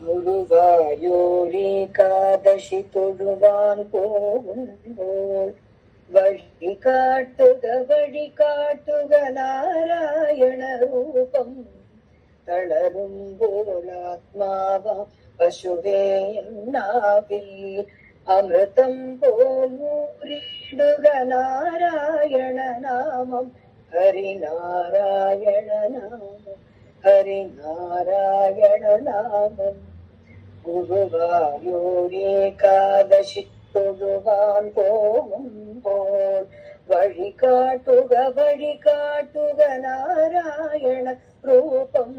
ഗുരുവായൂരേകാദശി തൊഴുവാൻ പോകുമ്പോൾ വഴി കാട്ടുക നാരായണ രൂപം. തളരുമ്പോൾ ആത്മാവാം പശുവേ നാവിൽ അമൃതം പോലൂരിടുക നാരായണ നാമം. ഹരിനാരായണ നാമം, ഹരിനാരായണ നാമം. ഗുരുവായൂരേകാദശി തൊഴുവാൻ പോകുമ്പോൾ വഴി കാട്ടുക നാരായണ രൂപം.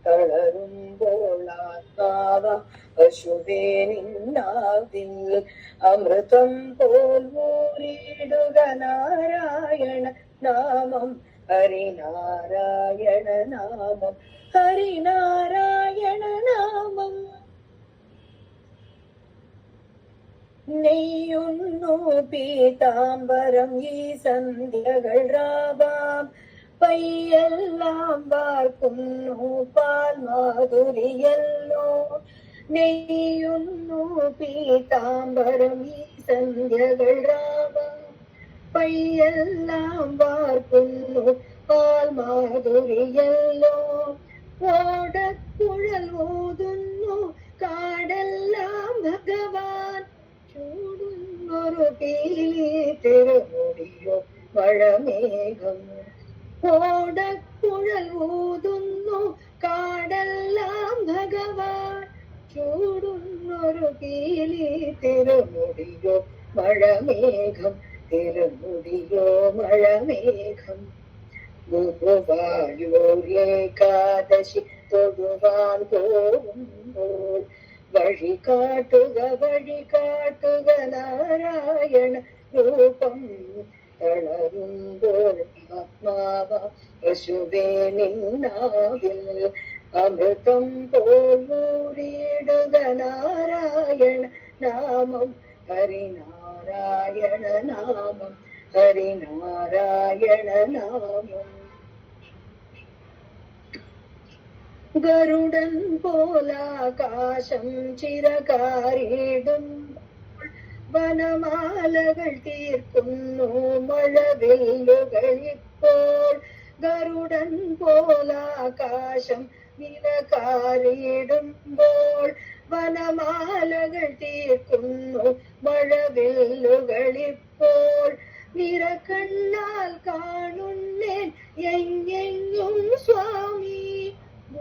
തളരുമ്പോൾ ആത്മാവാം പശുവേ നിന്നാവിൽ അമൃതം പോൽ ഊരിടുക നാരായണ നാമം. ഹരിനാരായണ നാമം, ഹരിനാരായണ നാമം. നെയ്യുന്നു പീതാംബരം ഈ സന്ധ്യകൾ രാവാം. പയ്യെല്ലാം വാർക്കുന്നു പാൽ മാധുരിയല്ലോ. നെയ്യുന്നു പീതാംബരം ഈ സന്ധ്യകൾ രാവാം. പയ്യെല്ലാം വാർക്കുന്നു പാൽ മാധുരിയല്ലോ. ഓടക്കുഴൽ ഊതുന്നു കാടെല്ലാം ഭഗവാൻ. ചൂടുന്നൊരു പീലി തിരുമുടിയോ മഴമേഘം. ഓടക്കുഴൽ ഊതുന്നു കാടെല്ലാം ഭഗവാൻ. ചൂടുന്നൊരു പീലി തിരുമുടിയോ മഴമേഘം, തിരുമുടിയോ മഴമേഘം. ഗുരുവായൂരേകാദശി തൊഴുവാൻ പോകുമ്പോൾ വഴി കാട്ടുക നാരായണ രൂപം. തളരുമ്പോൾ ആത്മാവാം പശുവേ നിന്നാവിൽ അമൃതം പോലൂരിടുക നാരായണ നാമം. ഹരിനാരായണ നാമം, ഹരിനാരായണ നാമം. ഗരുഡൻ പോലാകാശം ചിരകാരിടും വനമാലകൾ തീർക്കുന്നു മഴവില്ലുകൾ ഇപ്പോൾ. ഗരുഡൻ പോലാകാശം നിലകാരിടുമ്പോൾ വനമാലകൾ തീർക്കുന്നു മഴവില്ലുകൾ ഇപ്പോൾ. നിറകണ്ണാൽ കാണുന്നേൻ എങ്ങെങ്ങും സ്വാമി.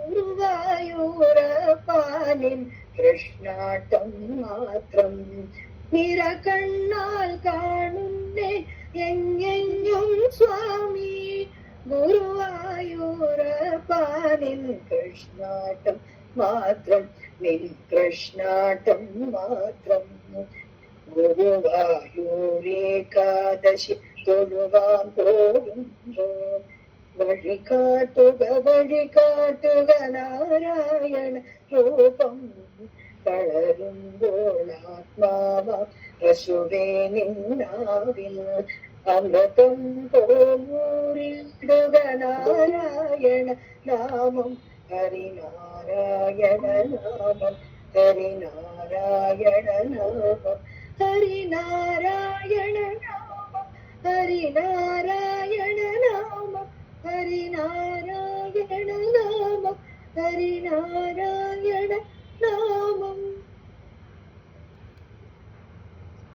ഗുരുവായൂരപ്പാനിൻ കൃഷ്ണാട്ടം മാത്രം. നിറകണ്ണാൽ കാണുന്നേൻ എങ്ങെങ്ങും സ്വാമി. ഗുരുവായൂരപ്പാനിൻ കൃഷ്ണാട്ടം മാത്രം, നിൻ കൃഷ്ണാട്ടം മാത്രം. ഗുരുവായൂരേകാദശി തൊഴുവാൻ പോകുമ്പോൾ വഴി കാട്ടുക നാരായണ രൂപം. തളരുമ്പോൾ ആത്മാവാം പശുവേ നിന്നാവിൽ അമൃതം പോലൂരിടുക നാരായണ നാമം. ഹരിനാരായണ നാമം, ഹരിനാരായണ നാമം, ഹരിനാരായണ നാമം, ഹരിനാരായണ നാമം, ഹരിനാരായണ നാമം, ഹരിനാരായണ നാമം.